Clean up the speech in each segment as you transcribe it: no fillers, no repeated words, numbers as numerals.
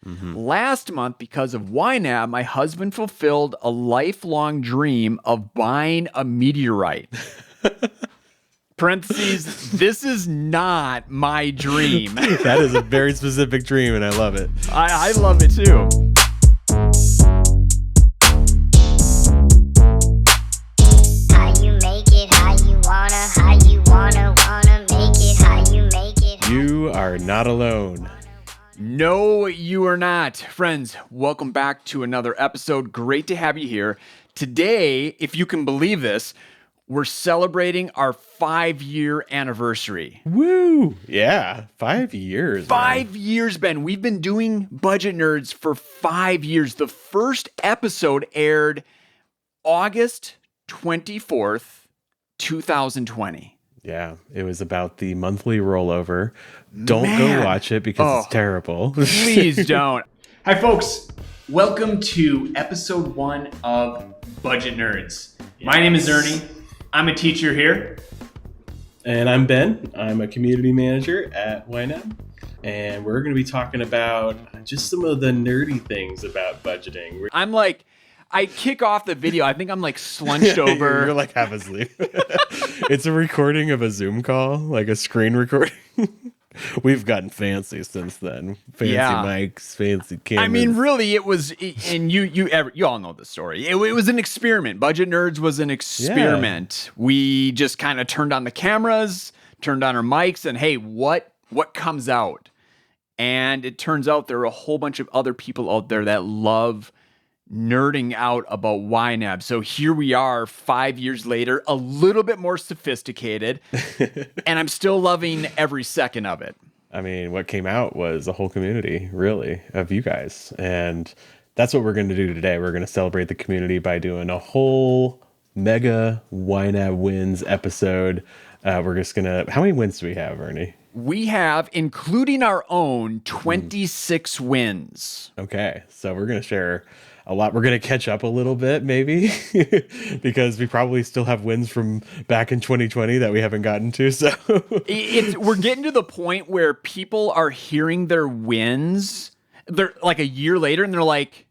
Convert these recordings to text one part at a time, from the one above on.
Last month, because of YNAB, my husband fulfilled a lifelong dream of buying a meteorite. Parentheses, this is not my dream. That is a very specific dream, and I love it. I love it too. How you make it, how you wanna make it, how you make it. You are not alone. No, you are not. Friends, welcome back to another episode. Great to have you here. Today, if you can believe this, we're celebrating our 5-year anniversary. Woo! Yeah, 5 years. 5 years, Ben. We've been doing Budget Nerds for 5 years. The first episode aired August 24th, 2020. Yeah, it was about the monthly rollover. Don't go watch it because it's terrible. Please don't. Hi, folks. Welcome to episode 1 of Budget Nerds. My name is Ernie. I'm a teacher here. And I'm Ben. I'm a community manager at YNAB. And we're going to be talking about just some of the nerdy things about budgeting. I'm like, I kick off the video. I think I'm like slunched over. You're like half asleep. It's a recording of a Zoom call, like a screen recording. We've gotten fancy since then. Fancy mics, fancy cameras. I mean, really, it was, and you all know the story. It was an experiment. Budget Nerds was an experiment. Yeah. We just kind of turned on the cameras, turned on our mics, and hey, what comes out? And it turns out there are a whole bunch of other people out there that love nerding out about YNAB. So here we are 5 years later, a little bit more sophisticated, and I'm still loving every second of it. I mean, what came out was a whole community, really, of you guys. And that's what we're going to do today. We're going to celebrate the community by doing a whole mega YNAB wins episode. We're just going to... How many wins do we have, Ernie? We have, including our own, 26 wins. Okay, so we're going to share a lot. We're going to catch up a little bit, maybe, because we probably still have wins from back in 2020 that we haven't gotten to. So we're getting to the point where people are hearing their wins. They're like a year later, and they're like,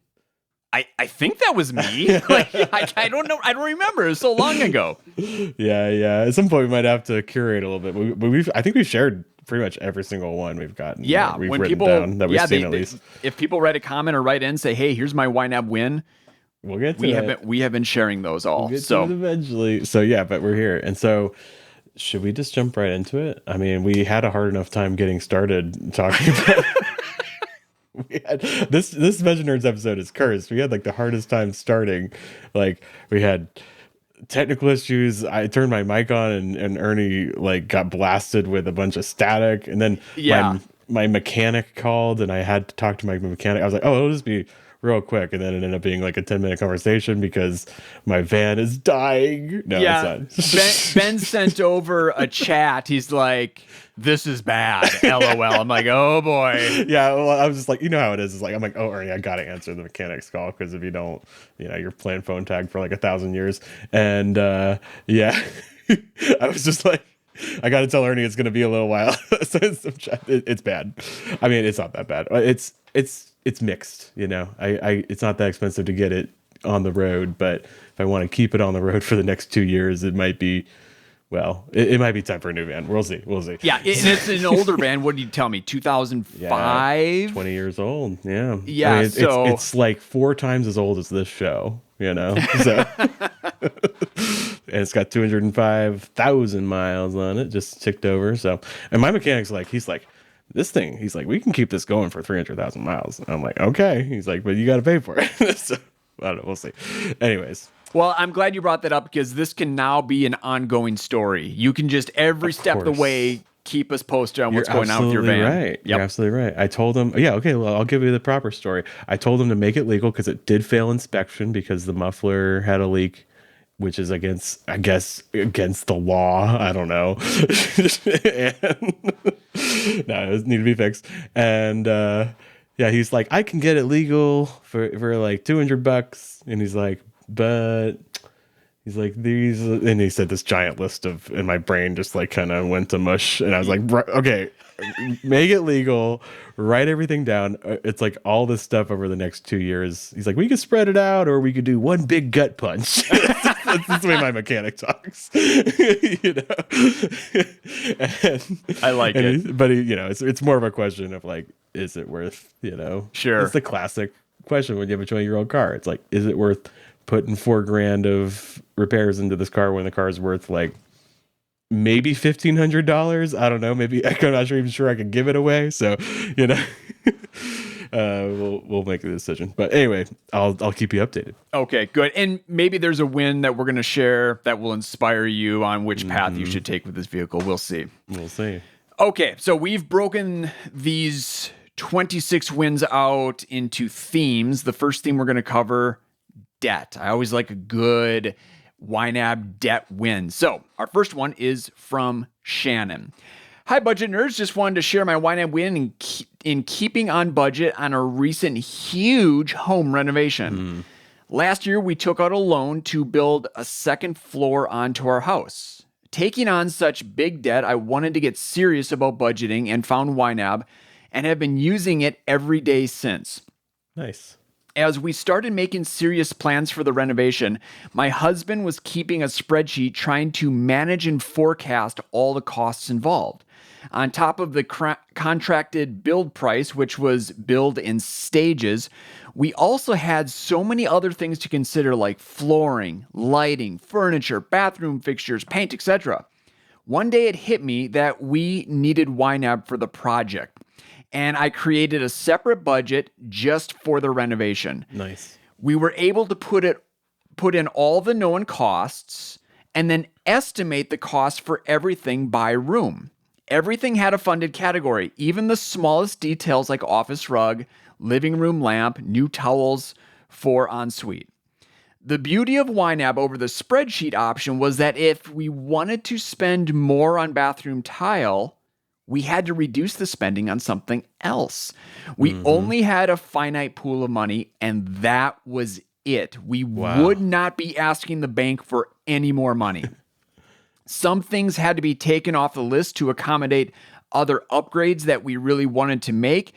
I think that was me. Like, I don't know. I don't remember. It was so long ago. Yeah. At some point, we might have to curate a little bit. But I think we've shared pretty much every single one we've gotten. Yeah, we've written down that we've seen at least. If people write a comment or write in, say, "Hey, here's my YNAB win," we'll get to it. We have been sharing those all. We'll get to it eventually. So yeah, but we're here, and so should we just jump right into it? I mean, we had a hard enough time getting started talking about. We had this Budget Nerds episode is cursed. We had like the hardest time starting. Like we had technical issues. I turned my mic on and Ernie like got blasted with a bunch of static, and then my mechanic called and I had to talk to my mechanic. I was like, oh, it'll just be real quick, and then it ended up being like a 10-minute conversation because my van is dying. No, it's not. Ben sent over a chat. He's like, this is bad. LOL. I'm like, oh boy. Yeah, well, I was just like, you know how it is. It's like, I'm like, oh, Ernie, I gotta answer the mechanic's call because if you don't, you're playing phone tag for like 1,000 years. And I was just like, I gotta tell Ernie it's gonna be a little while. So it's bad. I mean, it's not that bad. It's mixed, it's not that expensive to get it on the road, but if I want to keep it on the road for the next 2 years, it might be, it might be time for a new van. We'll see. Yeah, and it's an older van. What did you tell me? 2005? 20 years old. Yeah. Yeah, I mean, it's like 4 times as old as this show, So, and it's got 205,000 miles on it, just ticked over. So, and my mechanic's like, he's like, this thing, he's like, we can keep this going for 300,000 miles. And I'm like, okay. He's like, but you got to pay for it. So, I don't know. We'll see. Anyways. Well, I'm glad you brought that up because this can now be an ongoing story. You can just every step of the way keep us posted on what's going on with your van. Right. Yep. You're absolutely right. I told him, well, I'll give you the proper story. I told him to make it legal because it did fail inspection because the muffler had a leak, which is against the law. I don't know. No, it need to be fixed. And he's like, I can get it legal for like $200. And he's like, but he's like, these, and he said this giant list of, and my brain just like kind of went to mush. And I was like, okay, make it legal, write everything down. It's like all this stuff over the next 2 years. He's like, we could spread it out, or we could do one big gut punch. That's the way my mechanic talks. You know, I like it. But it's more of a question of like, is it worth? Sure. It's the classic question when you have a 20-year-old car. It's like, is it worth putting $4,000 of repairs into this car when the car is worth like maybe $1,500? I don't know. Maybe I'm not even sure I could give it away. So, we'll make the decision. But anyway, I'll keep you updated. Okay, good. And maybe there's a win that we're going to share that will inspire you on which path you should take with this vehicle. We'll see. We'll see. Okay, so we've broken these 26 wins out into themes. The first theme we're going to cover, debt. I always like a good YNAB debt win. So our first one is from Shannon. Hi, budget nerds. Just wanted to share my YNAB win in keeping on budget on a recent huge home renovation. Last year, we took out a loan to build a second floor onto our house. Taking on such big debt, I wanted to get serious about budgeting and found YNAB and have been using it every day since. Nice. As we started making serious plans for the renovation, my husband was keeping a spreadsheet trying to manage and forecast all the costs involved. On top of the contracted build price, which was billed in stages, we also had so many other things to consider like flooring, lighting, furniture, bathroom fixtures, paint, etc. One day it hit me that we needed YNAB for the project, and I created a separate budget just for the renovation. Nice. We were able to put in all the known costs and then estimate the cost for everything by room. Everything had a funded category, even the smallest details like office rug, living room lamp, new towels for ensuite. The beauty of YNAB over the spreadsheet option was that if we wanted to spend more on bathroom tile, we had to reduce the spending on something else. We only had a finite pool of money, and that was it. We would not be asking the bank for any more money. Some things had to be taken off the list to accommodate other upgrades that we really wanted to make,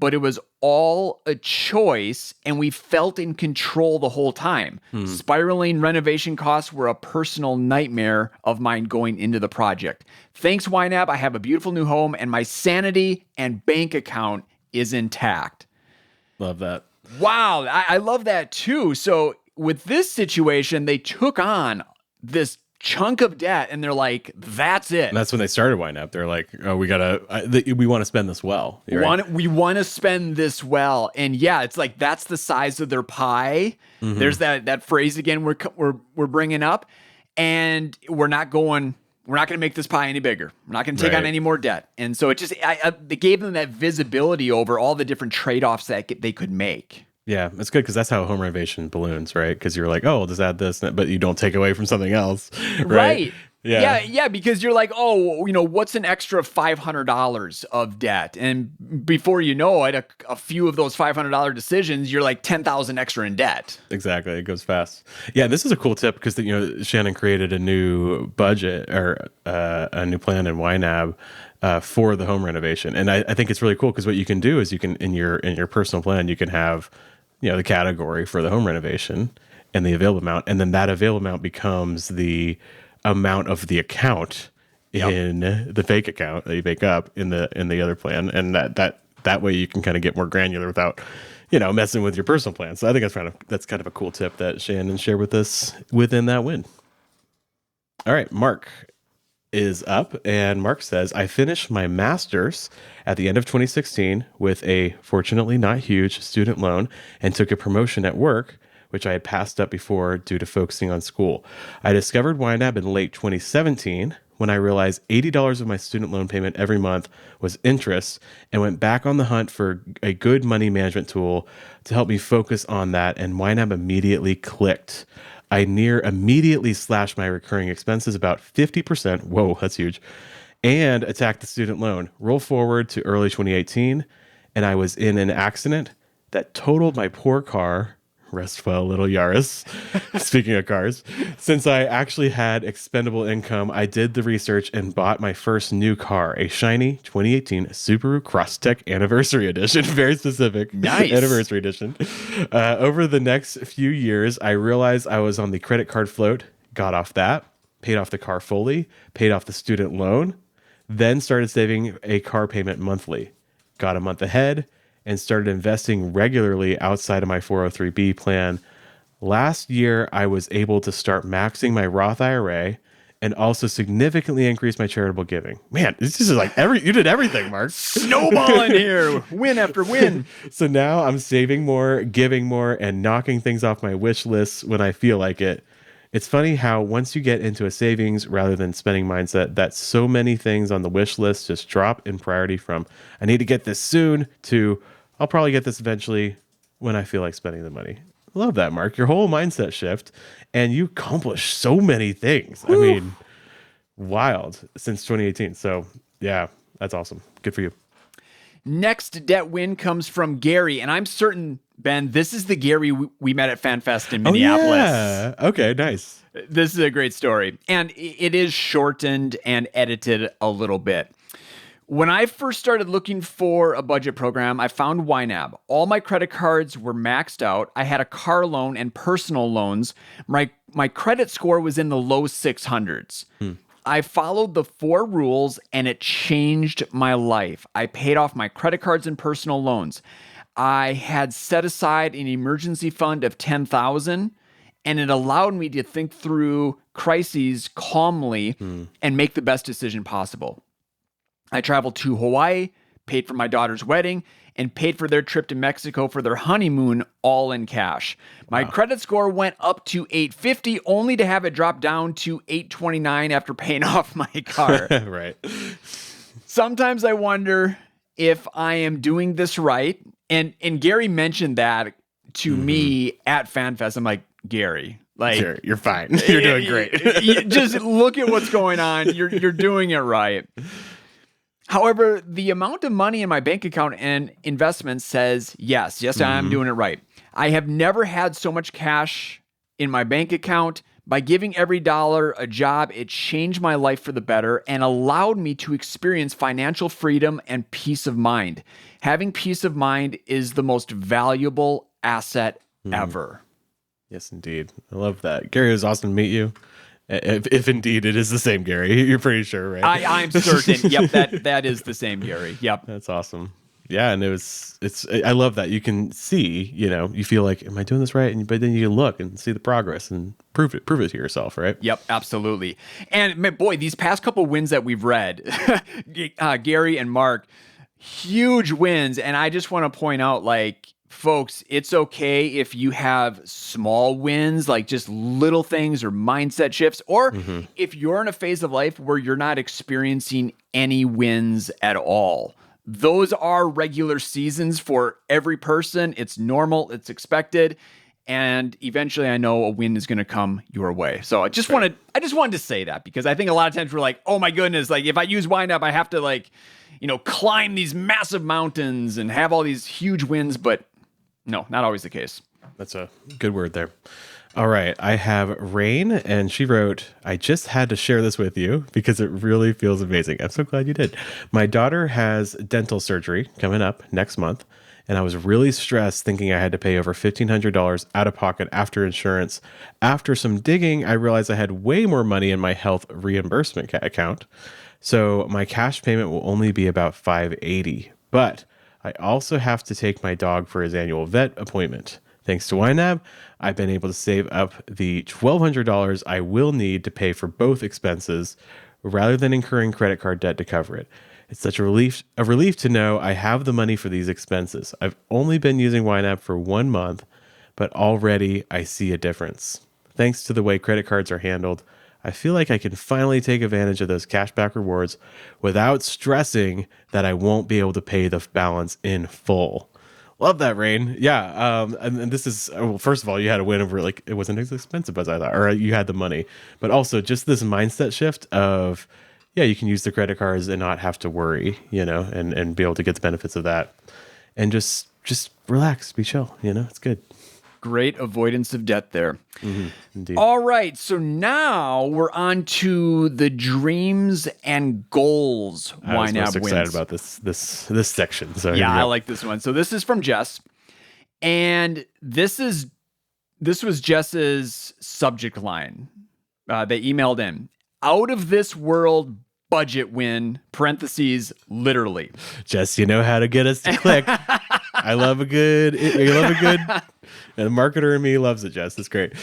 but it was all a choice, and we felt in control the whole time. Spiraling renovation costs were a personal nightmare of mine going into the project. Thanks, YNAB. I have a beautiful new home, and my sanity and bank account is intact. Love that. Wow, I love that too. So with this situation, they took on this chunk of debt, and they're like, that's it. And that's when they started YNAB. They're like, oh, we want to spend this well. We want to spend this well. And yeah, it's like, that's the size of their pie. There's that phrase again we're bringing up, and we're not going to make this pie any bigger. We're not going to take on any more debt. And so it just, they gave them that visibility over all the different trade-offs that they could make. Yeah, it's good because that's how home renovation balloons, right? Because you're like, oh, just add this, but you don't take away from something else, right? Yeah, because you're like, oh, what's an extra $500 of debt? And before you know it, a few of those $500 decisions, you're like 10,000 extra in debt. Exactly, it goes fast. Yeah, this is a cool tip because Shannon created a new budget or a new plan in YNAB for the home renovation, and I think it's really cool because what you can do is you can in your personal plan you can have the category for the home renovation and the available amount, and then that available amount becomes the amount of the account in the fake account that you make up in the other plan, and that way you can kind of get more granular without messing with your personal plan. So I think that's kind of a cool tip that Shannon shared with us within that win. All right, Mark is up, and Mark says, I finished my master's at the end of 2016 with a fortunately not huge student loan and took a promotion at work, which I had passed up before due to focusing on school. I discovered YNAB in late 2017 when I realized $80 of my student loan payment every month was interest, and went back on the hunt for a good money management tool to help me focus on that, and YNAB immediately clicked. I near immediately slashed my recurring expenses about 50%. Whoa, that's huge. And attacked the student loan. Roll forward to early 2018, and I was in an accident that totaled my poor car, Rest well, little Yaris. Speaking of cars, since I actually had expendable income, I did the research and bought my first new car, a shiny 2018 Subaru Crosstrek Anniversary Edition. Very specific. Nice. Anniversary Edition. Over the next few years, I realized I was on the credit card float, got off that, paid off the car fully, paid off the student loan, then started saving a car payment monthly, got a month ahead, and started investing regularly outside of my 403b plan. Last year, I was able to start maxing my Roth IRA and also significantly increase my charitable giving. Man, this is like you did everything, Mark. Snowballing here, win after win. So now I'm saving more, giving more, and knocking things off my wish list when I feel like it. It's funny how once you get into a savings rather than spending mindset, that so many things on the wish list just drop in priority from I need to get this soon to I'll probably get this eventually when I feel like spending the money. Love that, Mark. Your whole mindset shift, and you accomplished so many things. Woo. I mean, wild since 2018. So yeah, that's awesome. Good for you. Next debt win comes from Gary, and I'm certain, Ben, this is the Gary we met at FanFest in Minneapolis. Yeah. Okay, nice. This is a great story, and it is shortened and edited a little bit. When I first started looking for a budget program, I found YNAB. All my credit cards were maxed out. I had a car loan and personal loans. My credit score was in the low 600s. I followed the 4 rules and it changed my life. I paid off my credit cards and personal loans. I had set aside an emergency fund of $10,000 and it allowed me to think through crises calmly and make the best decision possible. I traveled to Hawaii, paid for my daughter's wedding, and paid for their trip to Mexico for their honeymoon all in cash. My credit score went up to 850 only to have it drop down to 829 after paying off my car. Right. Sometimes I wonder if I am doing this right. And Gary mentioned that to me at FanFest. I'm like, Gary, like Sure, you're fine. You're doing great. Just look at what's going on. You're doing it right. However, the amount of money in my bank account and investments says, yes, I'm doing it right. I have never had so much cash in my bank account. By giving every dollar a job, it changed my life for the better and allowed me to experience financial freedom and peace of mind. Having peace of mind is the most valuable asset ever. Yes, indeed. I love that. Gary, it was awesome to meet you. If indeed it is the same Gary, you're pretty sure, right? I'm certain. Yep, that is the same Gary. Yep. That's awesome. Yeah, and I love that you can see, you feel like, am I doing this right? But then you look and see the progress and prove it to yourself, right? Yep, absolutely. And boy, these past couple wins that we've read, Gary and Mark, huge wins. And I just want to point out, like, folks, it's okay if you have small wins, like just little things or mindset shifts, or if you're in a phase of life where you're not experiencing any wins at all. Those are regular seasons for every person. It's normal, it's expected, and eventually I know a win is going to come your way. So I just wanted to say that, because I think a lot of times we're like, oh my goodness, like if I use YNAB, I have to climb these massive mountains and have all these huge wins, but no, not always the case. That's a good word there. All right. I have Rain, and she wrote, I just had to share this with you because it really feels amazing. I'm so glad you did. My daughter has dental surgery coming up next month, and I was really stressed thinking I had to pay over $1,500 out of pocket after insurance. After some digging, I realized I had way more money in my health reimbursement account. So my cash payment will only be about $580, but I also have to take my dog for his annual vet appointment. Thanks to YNAB, I've been able to save up the $1,200 I will need to pay for both expenses rather than incurring credit card debt to cover it. It's such a relief to know I have the money for these expenses. I've only been using YNAB for 1 month, but already I see a difference. Thanks to the way credit cards are handled, I feel like I can finally take advantage of those cashback rewards without stressing that I won't be able to pay the balance in full. Love that, Rain. Yeah. And this is, well, first of all, you had a win over, like, it wasn't as expensive as I thought, or you had the money, but also just this mindset shift of, yeah, you can use the credit cards and not have to worry, and be able to get the benefits of that, and just relax, be chill, it's good. Great avoidance of debt there. Indeed. All right, so now we're on to the dreams and goals. I was most YNAB excited wins. about this section. So here Yeah, we I go. like this one. So this is from Jess, and this was Jess's subject line. They emailed in, out of this world budget win, parentheses, literally. Jess, you know how to get us to click. I love a good. You love a good. And the marketer in me loves it, Jess. It's great.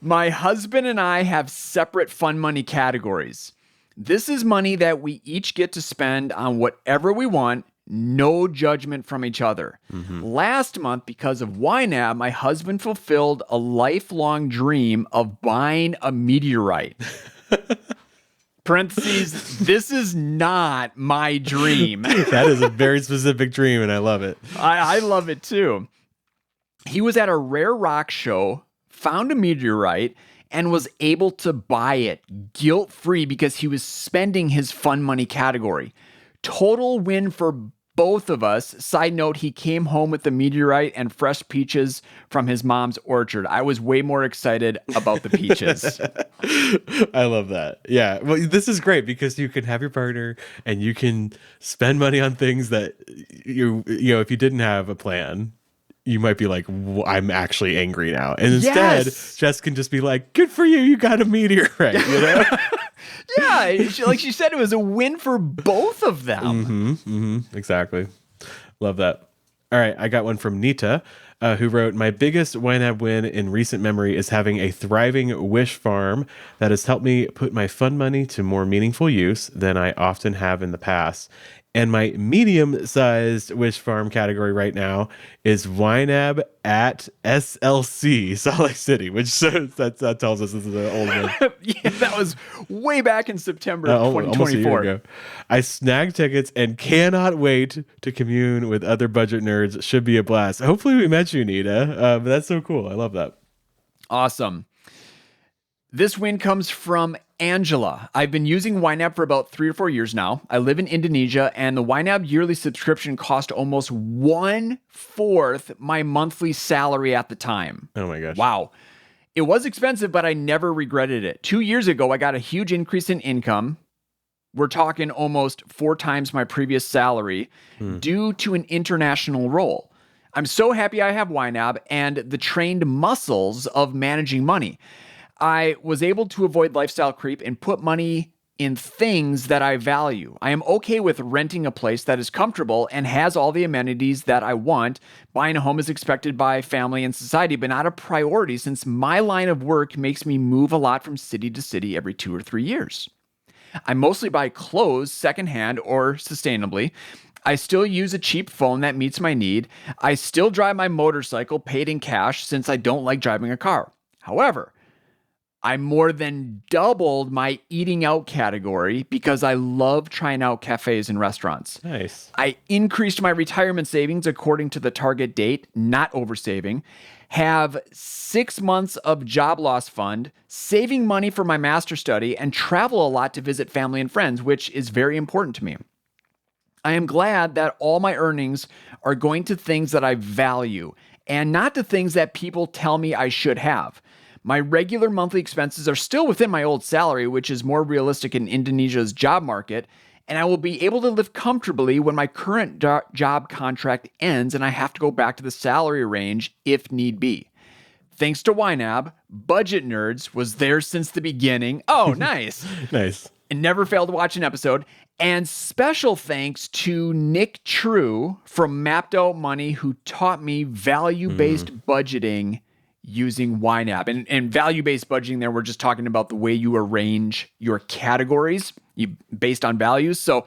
My husband and I have separate fun money categories. This is money that we each get to spend on whatever we want, no judgment from each other. Last month, because of YNAB, my husband fulfilled a lifelong dream of buying a meteorite. Parentheses, this is not my dream. That is a very specific dream, and I love it. I love it too. He was at a rare rock show, found a meteorite, and was able to buy it guilt-free because he was spending his fun money category. Total win for both of us. Side note, he came home with the meteorite and fresh peaches from his mom's orchard. I was way more excited about the peaches. I love that. Yeah. Well, this is great because you can have your partner and you can spend money on things that you know, if you didn't have a plan, you might be like, I'm actually angry now. And instead, Yes. Jess can just be like, good for you. You got a meteorite, you know? Yeah, like she said, it was a win for both of them. Exactly. Love that. All right. I got one from Nita, who wrote, my biggest YNAB win in recent memory is having a thriving wish farm that has helped me put my fun money to more meaningful use than I often have in the past. And my medium-sized wish farm category right now is YNAB at SLC, Salt Lake City, which that tells us this is an old one. Yeah, that was way back in September of Almost a year 2024. ago. I snagged tickets and cannot wait to commune with other budget nerds. Should be a blast. Hopefully we met you, Nita. But that's so cool. I love that. Awesome. This win comes from Angela. I've been using YNAB for about 3 or 4 years now. I live in Indonesia, and the YNAB yearly subscription cost almost 1/4 my monthly salary at the time. Oh my gosh. Wow. It was expensive, but I never regretted it. 2 years ago, I got a huge increase in income. We're talking almost 4 times my previous salary due to an international role. I'm so happy I have YNAB and the trained muscles of managing money. I was able to avoid lifestyle creep and put money in things that I value. I am okay with renting a place that is comfortable and has all the amenities that I want. Buying a home is expected by family and society, but not a priority since my line of work makes me move a lot from city to city every 2 or 3 years. I mostly buy clothes secondhand or sustainably. I still use a cheap phone that meets my need. I still drive my motorcycle paid in cash since I don't like driving a car. However, I more than doubled my eating out category because I love trying out cafes and restaurants. Nice. I increased my retirement savings according to the target date, not oversaving. Have 6 months of job loss fund, saving money for my master study, and travel a lot to visit family and friends, which is very important to me. I am glad that all my earnings are going to things that I value and not to things that people tell me I should have. My regular monthly expenses are still within my old salary, which is more realistic in Indonesia's job market, and I will be able to live comfortably when my current job contract ends and I have to go back to the salary range if need be. Thanks to YNAB, Budget Nerds was there since the beginning. Oh, nice. Nice. And never failed to watch an episode. And special thanks to Nick True from Mapped Out Money, who taught me value-based budgeting using YNAB. And value-based budgeting there, we're just talking about the way you arrange your categories based on values. So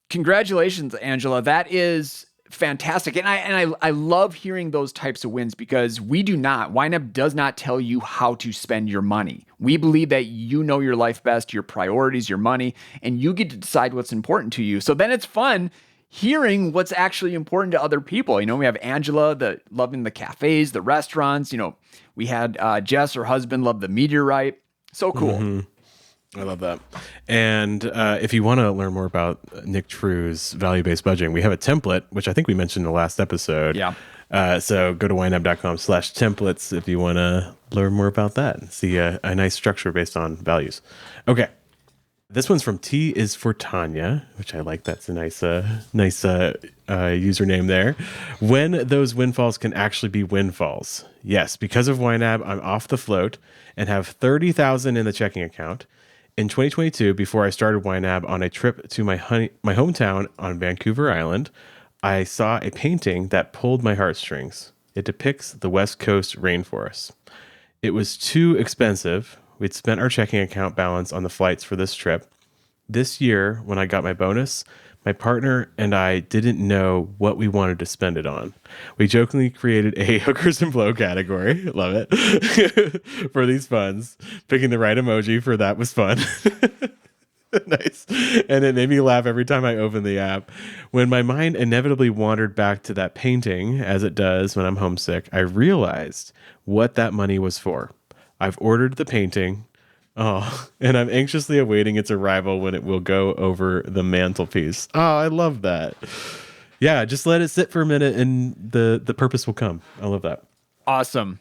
congratulations, Angela. That is fantastic. And I love hearing those types of wins because YNAB does not tell you how to spend your money. We believe that you know your life best, your priorities, your money, and you get to decide what's important to you. So then it's fun hearing what's actually important to other people. You know, we have Angela, loving the cafes, the restaurants. You know, we had Jess, her husband, loved the meteorite. So cool. I love that. And if you want to learn more about Nick True's value-based budgeting, we have a template, which I think we mentioned in the last episode. Yeah. So go to ynab.com/templates if you want to learn more about that and see a nice structure based on values. Okay. This one's from T is for Tanya, which I like. That's a nice username there. When those windfalls can actually be windfalls. Yes, because of YNAB, I'm off the float and have 30,000 in the checking account. In 2022, before I started YNAB on a trip to my hometown on Vancouver Island, I saw a painting that pulled my heartstrings. It depicts the West Coast rainforest. It was too expensive. We'd spent our checking account balance on the flights for this trip. This year, when I got my bonus, my partner and I didn't know what we wanted to spend it on. We jokingly created a hookers and blow category. Love it. For these funds. Picking the right emoji for that was fun. Nice. And it made me laugh every time I opened the app. When my mind inevitably wandered back to that painting, as it does when I'm homesick, I realized what that money was for. I've ordered the painting. Oh, and I'm anxiously awaiting its arrival when it will go over the mantelpiece. Oh, I love that. Yeah, just let it sit for a minute and the purpose will come. I love that. Awesome.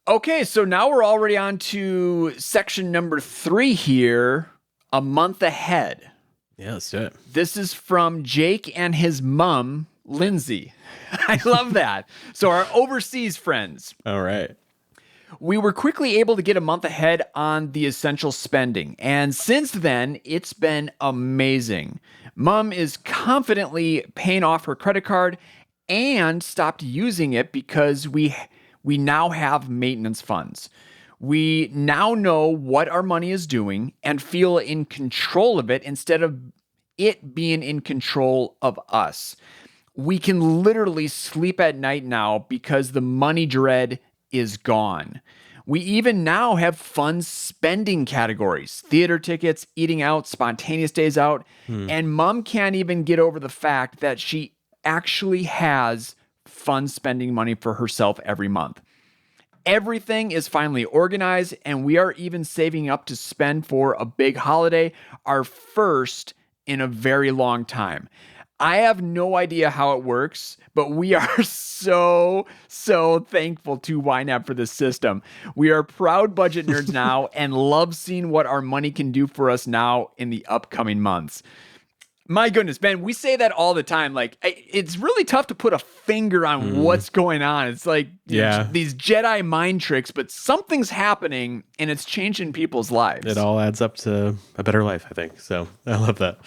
Okay, so now we're already on to section number 3 here, a month ahead. Yeah, let's do it. This is from Jake and his mom, Lindsay. I love that. So our overseas friends. All right. We were quickly able to get a month ahead on the essential spending. And since then, it's been amazing. Mom is confidently paying off her credit card and stopped using it because we now have maintenance funds. We now know what our money is doing and feel in control of it instead of it being in control of us. We can literally sleep at night now because the money dread is gone. We even now have fun spending categories, theater tickets, eating out, spontaneous days out, and mom can't even get over the fact that she actually has fun spending money for herself every month. Everything is finally organized, and we are even saving up to spend for a big holiday, our first in a very long time. I have no idea how it works, but we are so thankful to YNAB for this system. We are proud budget nerds now and love seeing what our money can do for us now in the upcoming months. My goodness, Ben, we say that all the time. Like, it's really tough to put a finger on what's going on. It's like these Jedi mind tricks, but something's happening and it's changing people's lives. It all adds up to a better life, I think. So I love that.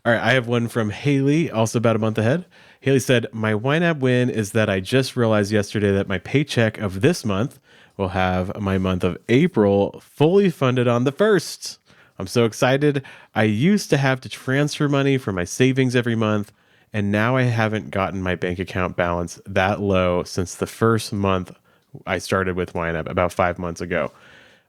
All right, I have one from Haley, also about a month ahead. Haley said, my YNAB win is that I just realized yesterday that my paycheck of this month will have my month of April fully funded on the 1st. I'm so excited. I used to have to transfer money from my savings every month, and now I haven't gotten my bank account balance that low since the first month I started with YNAB about 5 months ago.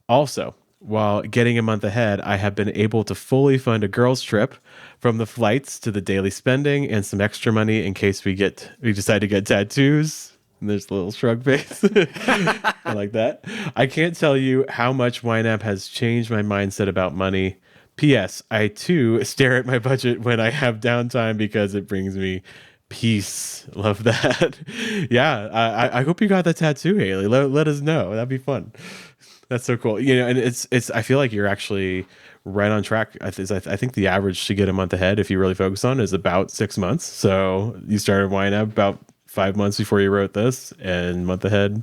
Also, while getting a month ahead, I have been able to fully fund a girls' trip from the flights to the daily spending and some extra money in case we decide to get tattoos. And there's a little shrug face. I like that. I can't tell you how much YNAB has changed my mindset about money. P.S. I too stare at my budget when I have downtime because it brings me peace. Love that. Yeah, I hope you got that tattoo, Haley. Let us know. That'd be fun. That's so cool. You know, and it's. I feel like you're actually right on track. I think the average to get a month ahead, if you really focus on, is about 6 months. So you started YNAB about 5 months before you wrote this, and month ahead,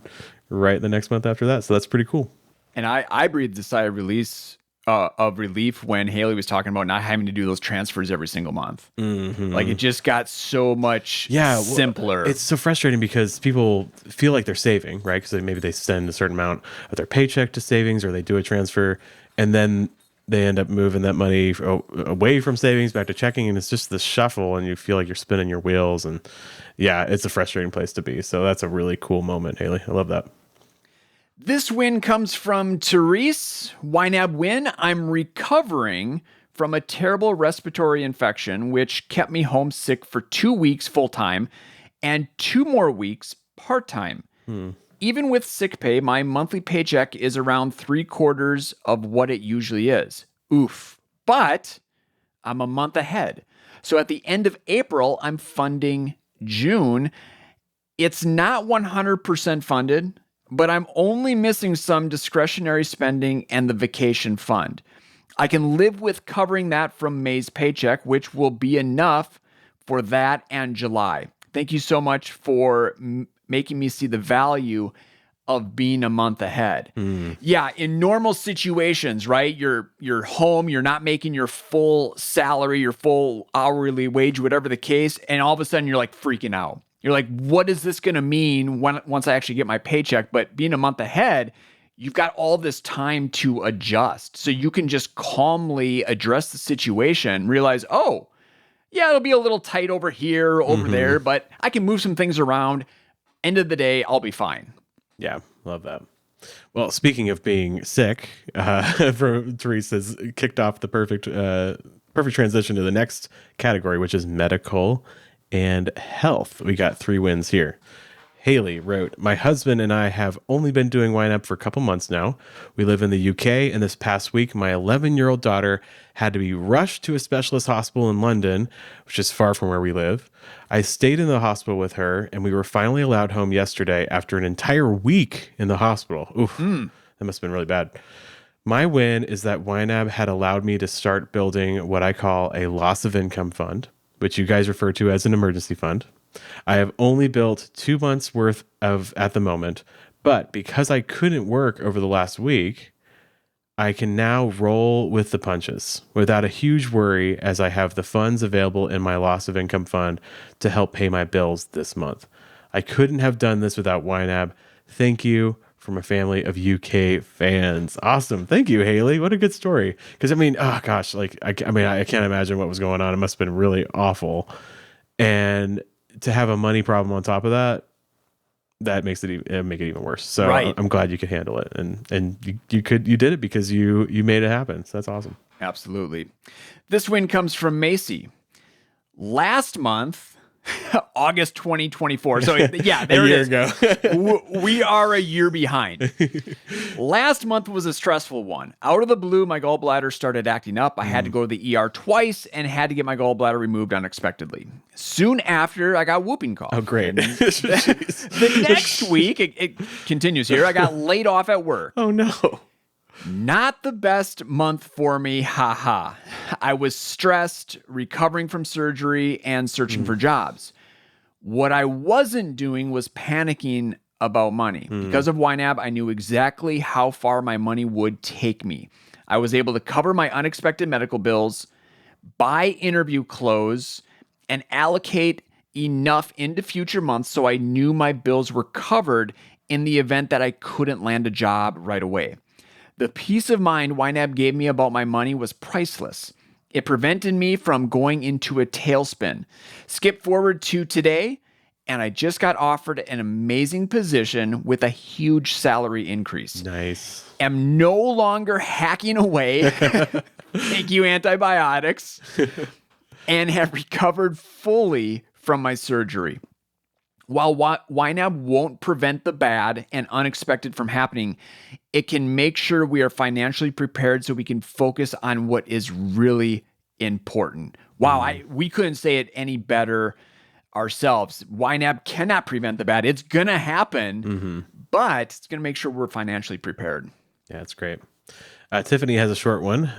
right the next month after that. So that's pretty cool. And I breathed a sigh of relief when Haley was talking about not having to do those transfers every single month. Mm-hmm. Like, it just got so much simpler. It's so frustrating because people feel like they're saving, right? Because maybe they send a certain amount of their paycheck to savings, or they do a transfer, and then they end up moving that money away from savings back to checking, and it's just this shuffle, and you feel like you're spinning your wheels, and yeah, it's a frustrating place to be. So that's a really cool moment, Haley. I love that. This win comes from Therese. YNAB win. I'm recovering from a terrible respiratory infection, which kept me homesick for 2 weeks full-time and 2 more weeks part-time. Even with sick pay, my monthly paycheck is around 3/4 of what it usually is. Oof. But I'm a month ahead. So at the end of April, I'm funding June. It's not 100% funded, but I'm only missing some discretionary spending and the vacation fund. I can live with covering that from May's paycheck, which will be enough for that and July. Thank you so much for making me see the value of being a month ahead. Yeah, in normal situations, right? You're home, you're not making your full salary, your full hourly wage, whatever the case, and all of a sudden you're like freaking out. You're like, what is this going to mean once I actually get my paycheck? But being a month ahead, you've got all this time to adjust. So you can just calmly address the situation, realize, oh, yeah, it'll be a little tight over here, over there, but I can move some things around. End of the day, I'll be fine. Yeah, love that. Well, speaking of being sick, Teresa's kicked off the perfect transition to the next category, which is medical and health. We got 3 wins here. Haley wrote, my husband and I have only been doing YNAB for a couple months now. We live in the UK, and this past week, my 11-year-old daughter had to be rushed to a specialist hospital in London, which is far from where we live. I stayed in the hospital with her, and we were finally allowed home yesterday after an entire week in the hospital. Oof, that must have been really bad. My win is that YNAB had allowed me to start building what I call a loss of income fund, which you guys refer to as an emergency fund. I have only built 2 months worth of at the moment, but because I couldn't work over the last week, I can now roll with the punches without a huge worry, as I have the funds available in my loss of income fund to help pay my bills this month. I couldn't have done this without YNAB. Thank you from a family of UK fans. Awesome. Thank you, Haley. What a good story. Because I mean, oh gosh, like I can't imagine what was going on. It must have been really awful. And to have a money problem on top of that, that makes it make it even worse. So right. I'm glad you could handle it, and you did it because you made it happen. So that's awesome. Absolutely. This win comes from Macy. Last month, August 2024. So yeah, there a it year is. Ago. We are a year behind. Last month was a stressful one. Out of the blue, my gallbladder started acting up. I had to go to the ER twice and had to get my gallbladder removed unexpectedly. Soon after, I got whooping cough. Oh, great. The next week, it continues here, I got laid off at work. Oh, no. Not the best month for me, haha. I was stressed, recovering from surgery, and searching for jobs. What I wasn't doing was panicking about money. Because of YNAB, I knew exactly how far my money would take me. I was able to cover my unexpected medical bills, buy interview clothes, and allocate enough into future months so I knew my bills were covered in the event that I couldn't land a job right away. The peace of mind YNAB gave me about my money was priceless. It prevented me from going into a tailspin. Skip forward to today, and I just got offered an amazing position with a huge salary increase. Nice. Am no longer hacking away. Thank you, antibiotics. And have recovered fully from my surgery. While YNAB won't prevent the bad and unexpected from happening, it can make sure we are financially prepared so we can focus on what is really important. Wow, we couldn't say it any better ourselves. YNAB cannot prevent the bad. It's going to happen, but it's going to make sure we're financially prepared. Yeah, that's great. Tiffany has a short one.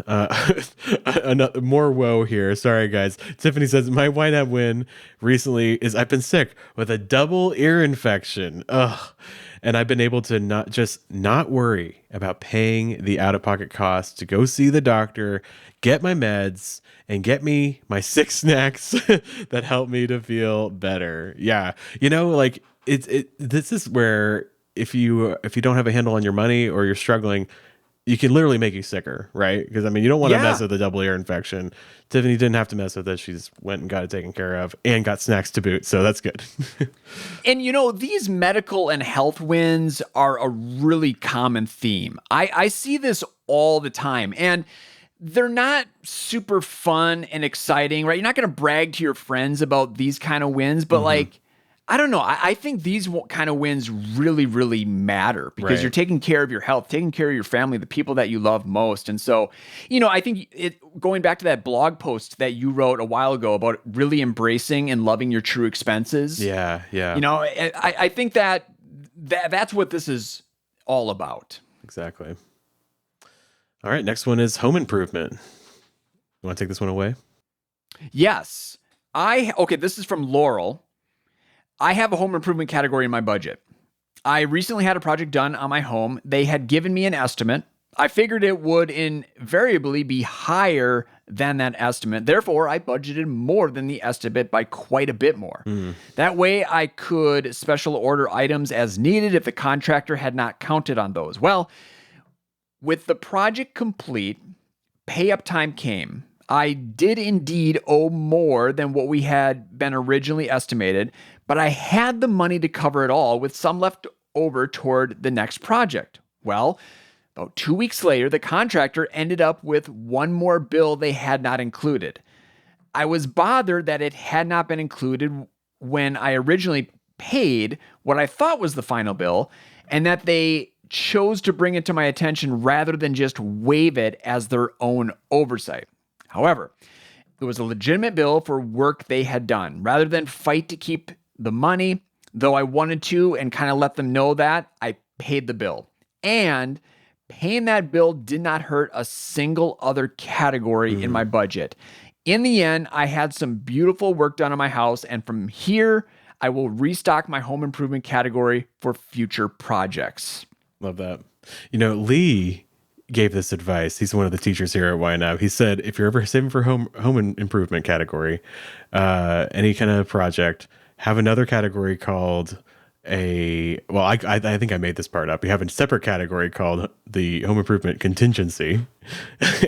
More woe here. Sorry, guys. Tiffany says, my YNAB win recently is I've been sick with a double ear infection. Ugh. And I've been able to not worry about paying the out-of-pocket costs to go see the doctor, get my meds, and get me my 6 snacks that help me to feel better. Yeah. You know, like this is where if you don't have a handle on your money or you're struggling, you can literally make you sicker, right? Because I mean, you don't want to mess with a double ear infection. Tiffany didn't have to mess with it. She just went and got it taken care of and got snacks to boot. So that's good. And you know, these medical and health wins are a really common theme. I see this all the time, and they're not super fun and exciting, right? You're not going to brag to your friends about these kind of wins, but like, I don't know. I think these kind of wins really, really matter because Right. you're taking care of your health, taking care of your family, the people that you love most. And so, I think going back to that blog post that you wrote a while ago about really embracing and loving your true expenses. Yeah, yeah. I think that's what this is all about. Exactly. All right, next one is home improvement. You want to take this one away? Yes. This is from Laurel. I have a home improvement category in my budget. I recently had a project done on my home. They had given me an estimate. I figured it would invariably be higher than that estimate. Therefore, I budgeted more than the estimate by quite a bit more. That way, I could special order items as needed if the contractor had not counted on those. Well, with the project complete, pay up time came. I did indeed owe more than what we had been originally estimated, but I had the money to cover it all with some left over toward the next project. Well, about 2 weeks later, the contractor ended up with one more bill they had not included. I was bothered that it had not been included when I originally paid what I thought was the final bill, and that they chose to bring it to my attention rather than just waive it as their own oversight. However, it was a legitimate bill for work they had done. Rather than fight to keep the money, though I wanted to and kind of let them know that, I paid the bill. And paying that bill did not hurt a single other category in my budget. In the end, I had some beautiful work done on my house, and from here, I will restock my home improvement category for future projects. Love that. Lee gave this advice. He's one of the teachers here at YNAB. He said, if you're ever saving for home improvement category, any kind of project, have another category called I think I made this part up. We have a separate category called the home improvement contingency.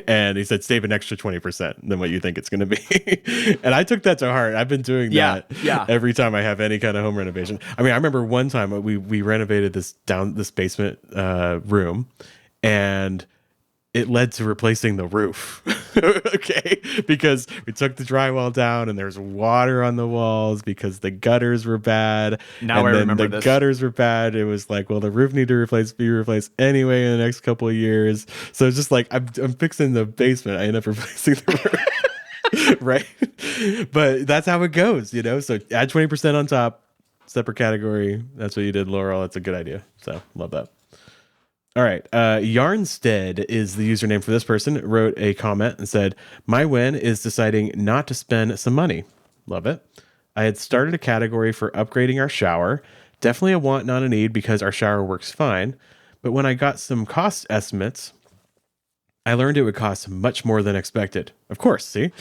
And he said, save an extra 20% than what you think it's going to be. And I took that to heart. I've been doing that every time I have any kind of home renovation. I mean, I remember one time we renovated this basement room, and it led to replacing the roof. Okay. Because we took the drywall down and there's water on the walls because the gutters were bad. Now I remember this. Gutters were bad. It was like, well, the roof need to be replaced anyway in the next couple of years. So it's just like, I'm fixing the basement. I end up replacing the roof. Right. But that's how it goes, So add 20% on top, separate category. That's what you did, Laurel. That's a good idea. So love that. All right. Yarnstead is the username for this person. Wrote a comment and said, my win is deciding not to spend some money. Love it. I had started a category for upgrading our shower. Definitely a want, not a need, because our shower works fine. But when I got some cost estimates, I learned it would cost much more than expected. Of course, see?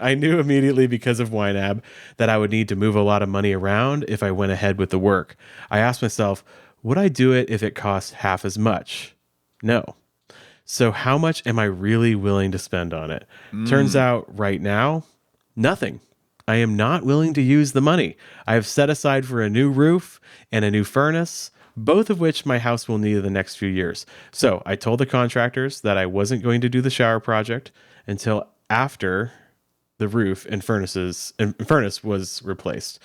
I knew immediately because of YNAB that I would need to move a lot of money around if I went ahead with the work. I asked myself, would I do it if it cost half as much? No. So how much am I really willing to spend on it? Turns out right now, nothing. I am not willing to use the money. I have set aside for a new roof and a new furnace, both of which my house will need in the next few years. So I told the contractors that I wasn't going to do the shower project until after the roof and furnace was replaced.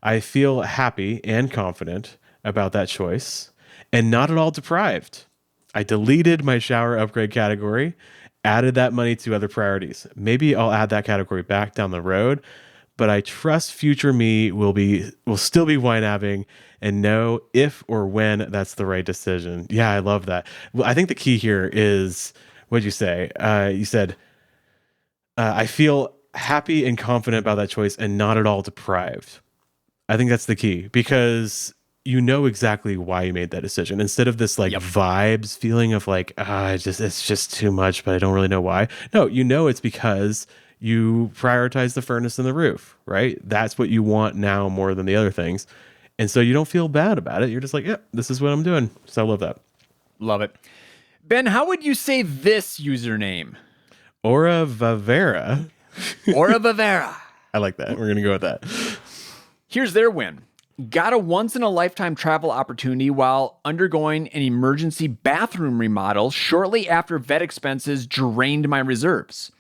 I feel happy and confident about that choice and not at all deprived. I deleted my shower upgrade category, added that money to other priorities. Maybe I'll add that category back down the road, but I trust future me will still be YNABing and know if or when that's the right decision. Yeah, I love that. Well, I think the key here is, what'd you say? You said, I feel happy and confident about that choice and not at all deprived. I think that's the key, because you know exactly why you made that decision, instead of this vibes feeling of like, it's just too much, but I don't really know why. No, it's because you prioritize the furnace and the roof, right? That's what you want now more than the other things. And so you don't feel bad about it. You're just like, yeah, this is what I'm doing. So I love that. Love it. Ben, how would you say this username? Aura Vavera. Aura Vavera. I like that. We're going to go with that. Here's their win. Got a once-in-a-lifetime travel opportunity while undergoing an emergency bathroom remodel shortly after vet expenses drained my reserves.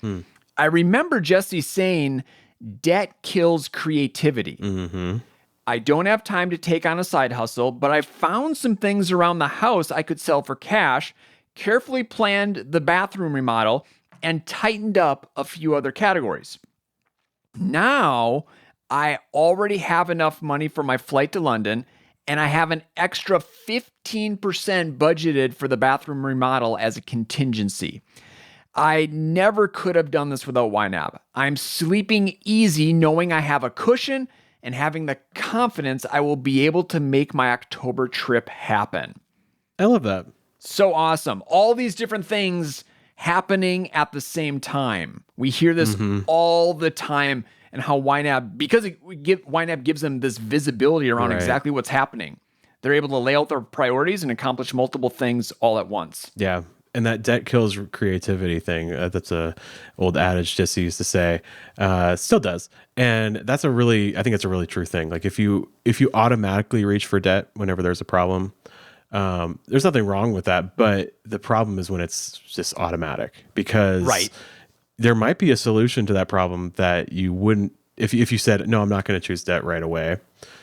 I remember Jesse saying, debt kills creativity. I don't have time to take on a side hustle, but I found some things around the house I could sell for cash, carefully planned the bathroom remodel, and tightened up a few other categories. Now, I already have enough money for my flight to London, and I have an extra 15% budgeted for the bathroom remodel as a contingency. I never could have done this without YNAB. I'm sleeping easy knowing I have a cushion and having the confidence I will be able to make my October trip happen. I love that. So awesome. All these different things happening at the same time. We hear this all the time, and how YNAB, because YNAB gives them this visibility around exactly what's happening. They're able to lay out their priorities and accomplish multiple things all at once. Yeah. And that debt kills creativity thing. That's a old adage Jesse used to say. Still does. And that's I think it's a really true thing. Like if you automatically reach for debt whenever there's a problem, there's nothing wrong with that. But the problem is when it's just automatic, because there might be a solution to that problem that you wouldn't, if you said, no, I'm not going to choose debt right away.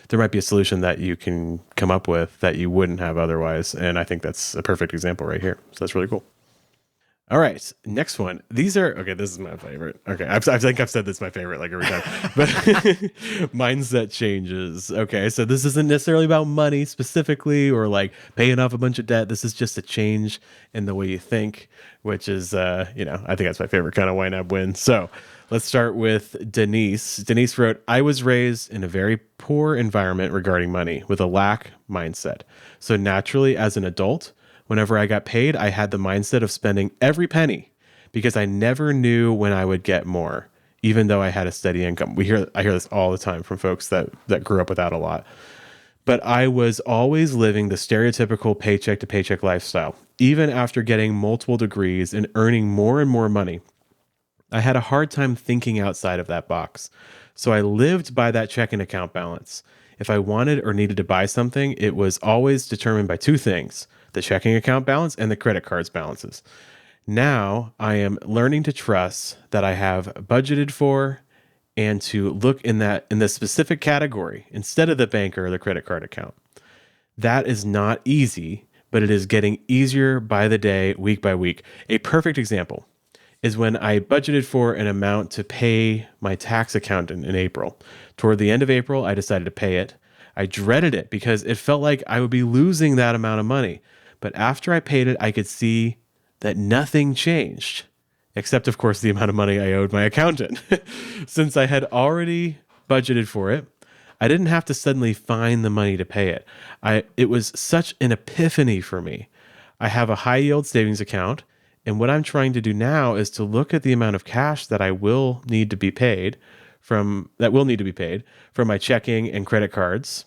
There might be a solution that you can come up with that you wouldn't have otherwise. And I think that's a perfect example right here. So that's really cool. All right. Next one. This is my favorite. Okay. I think I've said this is my favorite like every time. But mindset changes. Okay. So this isn't necessarily about money specifically or like paying off a bunch of debt. This is just a change in the way you think, which is, I think that's my favorite kind of YNAB win. So let's start with Denise. Denise wrote, I was raised in a very poor environment regarding money with a lack mindset. So naturally, as an adult, whenever I got paid, I had the mindset of spending every penny because I never knew when I would get more, even though I had a steady income. I hear this all the time from folks that grew up without a lot. But I was always living the stereotypical paycheck to paycheck lifestyle. Even after getting multiple degrees and earning more and more money, I had a hard time thinking outside of that box. So I lived by that checking account balance. If I wanted or needed to buy something, it was always determined by two things: the checking account balance and the credit cards balances. Now I am learning to trust that I have budgeted for and to look in the specific category instead of the bank or the credit card account. That is not easy, but it is getting easier by the day, week by week. A perfect example is when I budgeted for an amount to pay my tax accountant in April. Toward the end of April, I decided to pay it. I dreaded it because it felt like I would be losing that amount of money. But after I paid it, I could see that nothing changed, except, of course, the amount of money I owed my accountant. Since I had already budgeted for it, I didn't have to suddenly find the money to pay it. It was such an epiphany for me. I have a high yield savings account, and what I'm trying to do now is to look at the amount of cash that will need to be paid from my checking and credit cards,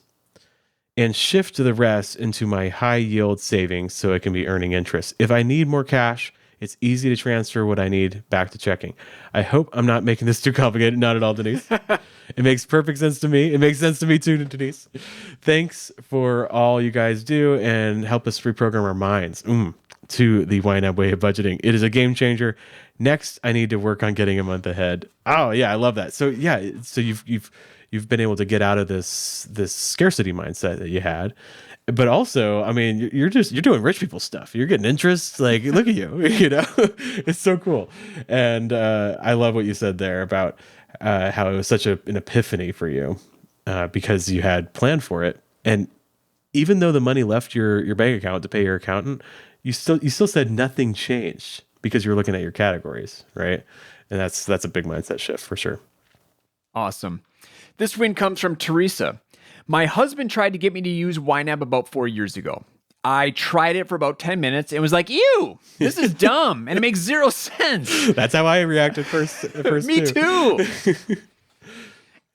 and shift the rest into my high yield savings so it can be earning interest. If I need more cash, it's easy to transfer what I need back to checking. I hope I'm not making this too complicated. Not at all, Denise. It makes perfect sense to me. It makes sense to me too, Denise. Thanks for all you guys do and help us reprogram our minds to the YNAB way of budgeting. It is a game changer. Next, I need to work on getting a month ahead. Oh yeah, I love that. So yeah, so you've been able to get out of this scarcity mindset that you had. But also, I mean, you're doing rich people stuff. You're getting interest. Like, look at you, it's so cool. And I love what you said there about how it was such an epiphany for you because you had planned for it. And even though the money left your bank account to pay your accountant, you still said nothing changed because you're looking at your categories, right? And that's a big mindset shift for sure. Awesome. This win comes from Teresa. My husband tried to get me to use YNAB about 4 years ago. I tried it for about 10 minutes and was like, ew, this is dumb and it makes zero sense. That's how I reacted first Me too.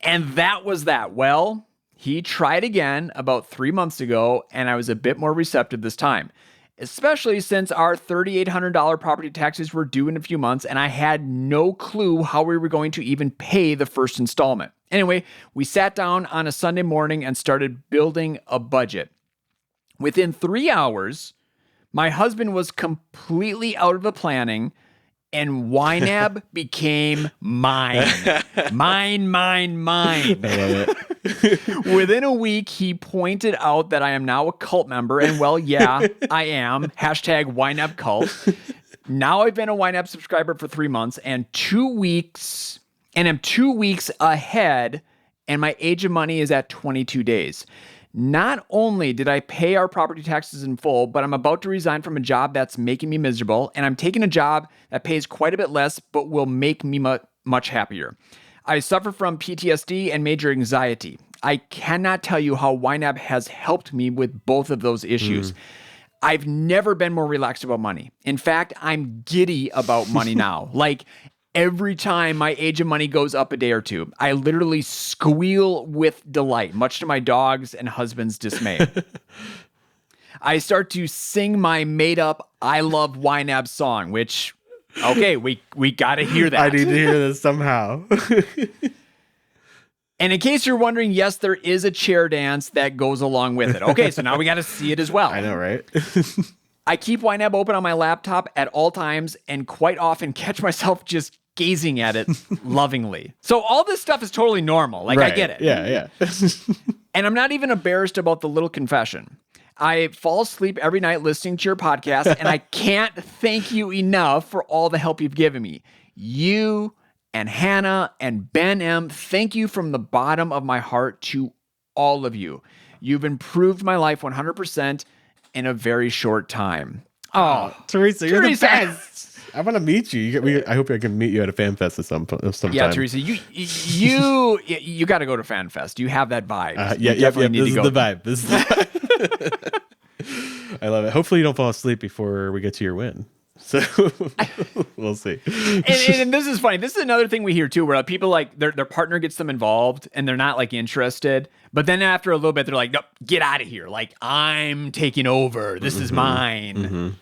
And that was that. Well, he tried again about 3 months ago and I was a bit more receptive this time, especially since our $3,800 property taxes were due in a few months and I had no clue how we were going to even pay the first installment. Anyway, we sat down on a Sunday morning and started building a budget. Within 3 hours, my husband was completely out of the planning and YNAB became mine. Mine. I love it. Within a week, he pointed out that I am now a cult member, and well, yeah, I am. Hashtag YNAB cult. Now I've been a YNAB subscriber for 3 months and 2 weeks, and I'm 2 weeks ahead, and my age of money is at 22 days. Not only did I pay our property taxes in full, but I'm about to resign from a job that's making me miserable, and I'm taking a job that pays quite a bit less, but will make me much happier. I suffer from PTSD and major anxiety. I cannot tell you how YNAB has helped me with both of those issues. I've never been more relaxed about money. In fact, I'm giddy about money now. Like, every time my age of money goes up a day or two, I literally squeal with delight, much to my dog's and husband's dismay. I start to sing my made-up I Love YNAB song, which, okay, we got to hear that. I need to hear this somehow. And in case you're wondering, yes, there is a chair dance that goes along with it. Okay, so now we got to see it as well. I know, right? I keep YNAB open on my laptop at all times and quite often catch myself just gazing at it lovingly. So all this stuff is totally normal. Like, Right. I get it. Yeah. And I'm not even embarrassed about the little confession. I fall asleep every night listening to your podcast, and I can't thank you enough for all the help you've given me. You and Hannah and Ben M, thank you from the bottom of my heart to all of you. You've improved my life 100% in a very short time. Oh, Teresa, you're Teresa. the best. I want to meet you. I hope I can meet you at a fan fest at some time. yeah, Teresa, you got to go to Fan Fest. You have that vibe. You Yeah. definitely need This to is go. the vibe. This is the vibe. I love it. Hopefully you don't fall asleep before we get to your win. So we'll see. And this is funny. This is another thing we hear too, where people like their partner gets them involved and they're not like interested. But then after a little bit, they're like, "Nope, get out of here. Like, I'm taking over. This is mine."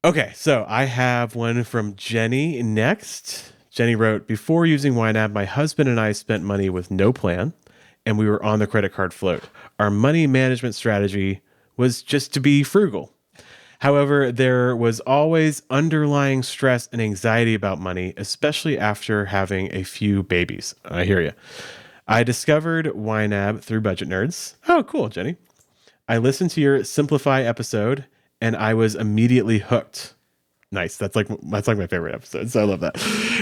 Okay, so I have one from Jenny next. Jenny wrote, before using YNAB, my husband and I spent money with no plan, and we were on the credit card float. Our money management strategy was just to be frugal. However, there was always underlying stress and anxiety about money, especially after having a few babies. I hear you. I discovered YNAB through Budget Nerds. Oh, cool, Jenny. I listened to your Simplify episode, and I was immediately hooked. Nice. That's like my favorite episode. So I love that.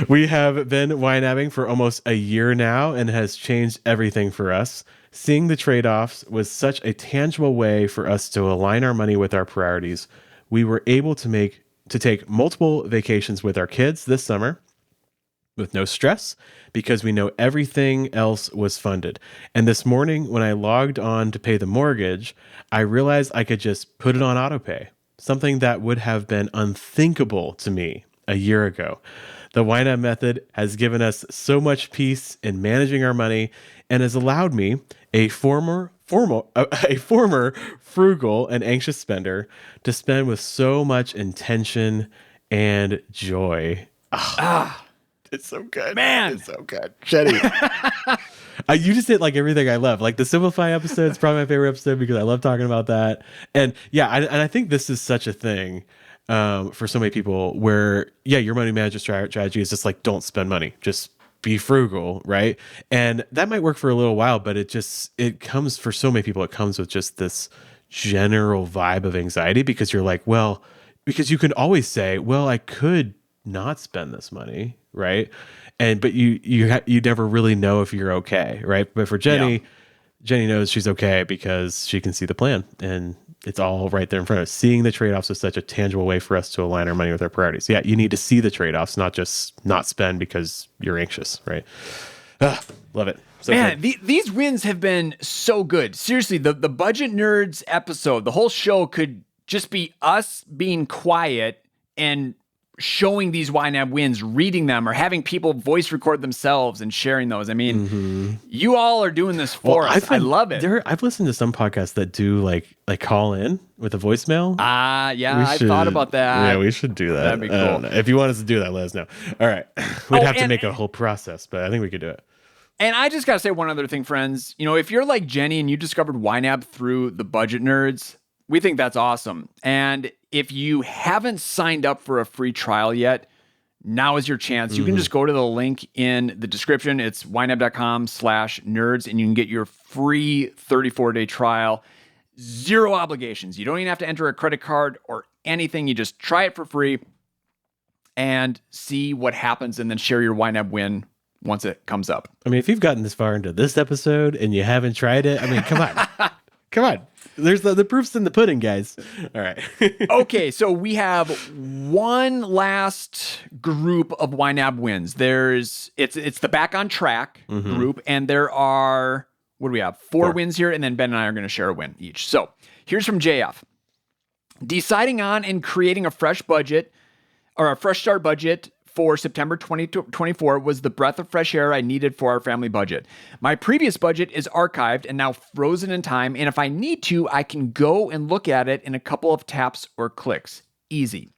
We have been YNABing for almost a year now and has changed everything for us. Seeing the trade-offs was such a tangible way for us to align our money with our priorities. We were able to take multiple vacations with our kids this summer with no stress because we know everything else was funded. And this morning when I logged on to pay the mortgage, I realized I could just put it on autopay, something that would have been unthinkable to me a year ago. The YNAB method has given us so much peace in managing our money and has allowed me, a former frugal and anxious spender, to spend with so much intention and joy. It's so good. Man. It's so good. Jenny. You just hit like everything I love. Like the Simplify episode is probably my favorite episode because I love talking about that. And yeah, I think this is such a thing for so many people where, yeah, your money management strategy is just like, don't spend money. Just be frugal, right? And that might work for a little while, but it comes for so many people, it comes with just this general vibe of anxiety because you're like, well, because you can always say, well, I could not spend this money, right? But you never really know if you're okay, right? But for Jenny, Jenny knows she's okay because she can see the plan and it's all right there in front of us. Seeing the trade-offs is such a tangible way for us to align our money with our priorities. Yeah, you need to see the trade-offs, not just not spend because you're anxious, right? Love it. So Man, good. these wins have been so good. Seriously, the Budget Nerds episode, the whole show could just be us being quiet and showing these YNAB wins, reading them, or having people voice record themselves and sharing those. I mean, you all are doing this for us. I love it. I've listened to some podcasts that do like call in with a voicemail. Yeah, I thought about that. Yeah, we should do that. That'd be I don't cool. know. If you want us to do that, let us know. All right. We'd have to make a whole process, but I think we could do it. And I just got to say one other thing, friends. You know, if you're like Jenny and you discovered YNAB through the Budget Nerds, we think that's awesome. And if you haven't signed up for a free trial yet, now is your chance. You can just go to the link in the description. It's ynab.com/nerds, and you can get your free 34-day trial. Zero obligations. You don't even have to enter a credit card or anything. You just try it for free and see what happens, and then share your YNAB win once it comes up. I mean, if you've gotten this far into this episode and you haven't tried it, I mean, come on. Come on. There's the proof's in the pudding, guys. All right. Okay, so we have one last group of YNAB wins. It's the Back on Track group, and there are, what do we have? Four wins here, and then Ben and I are going to share a win each. So here's from JF. Deciding on and creating a fresh budget, or a fresh start budget for September 2024 was the breath of fresh air I needed for our family budget. My previous budget is archived and now frozen in time, and if I need to, I can go and look at it in a couple of taps or clicks. Easy.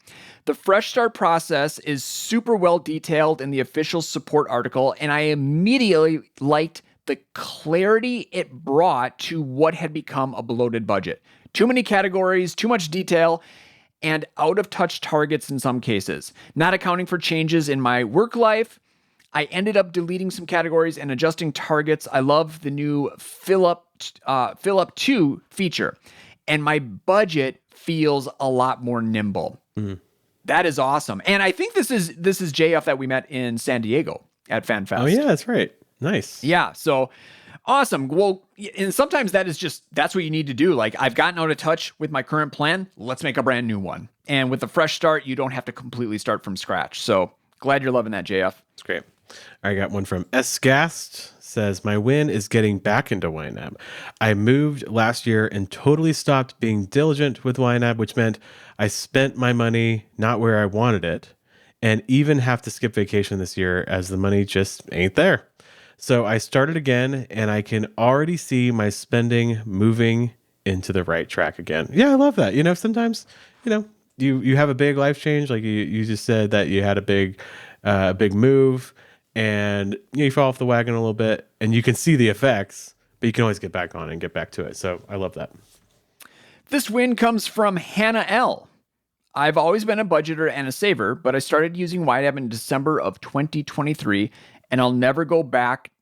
The fresh start process is super well detailed in the official support article, and I immediately liked the clarity it brought to what had become a bloated budget. Too many categories, too much detail, and out-of-touch targets in some cases. Not accounting for changes in my work life, I ended up deleting some categories and adjusting targets. I love the new fill up to feature, and my budget feels a lot more nimble. That is awesome. And I think this is JF that we met in San Diego at FanFest. Oh yeah, that's right. Nice. Yeah. So awesome. Well, and sometimes that's what you need to do. Like, I've gotten out of touch with my current plan. Let's make a brand new one. And with a fresh start, you don't have to completely start from scratch. So glad you're loving that, JF. That's great. I got one from Sgast. Says, my win is getting back into YNAB. I moved last year and totally stopped being diligent with YNAB, which meant I spent my money not where I wanted it, and even have to skip vacation this year as the money just ain't there. So I started again, and I can already see my spending moving into the right track again. Yeah, I love that. Sometimes, you have a big life change. Like you just said that you had a big move, and you fall off the wagon a little bit, and you can see the effects, but you can always get back on and get back to it. So I love that. This win comes from Hannah L. I've always been a budgeter and a saver, but I started using YNAB in December of 2023, and I'll never go back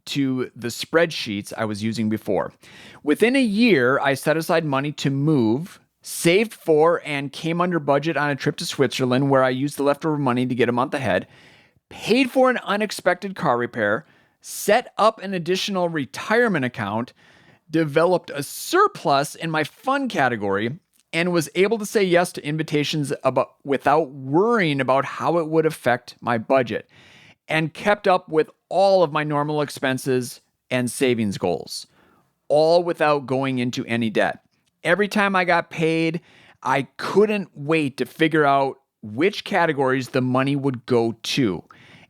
to the spreadsheets I was using before. Within a year, I set aside money to move, saved for, and came under budget on a trip to Switzerland where I used the leftover money to get a month ahead, paid for an unexpected car repair, set up an additional retirement account, developed a surplus in my fun category, and was able to say yes to invitations without worrying about how it would affect my budget, and kept up with all of my normal expenses and savings goals, all without going into any debt. Every time I got paid, I couldn't wait to figure out which categories the money would go to.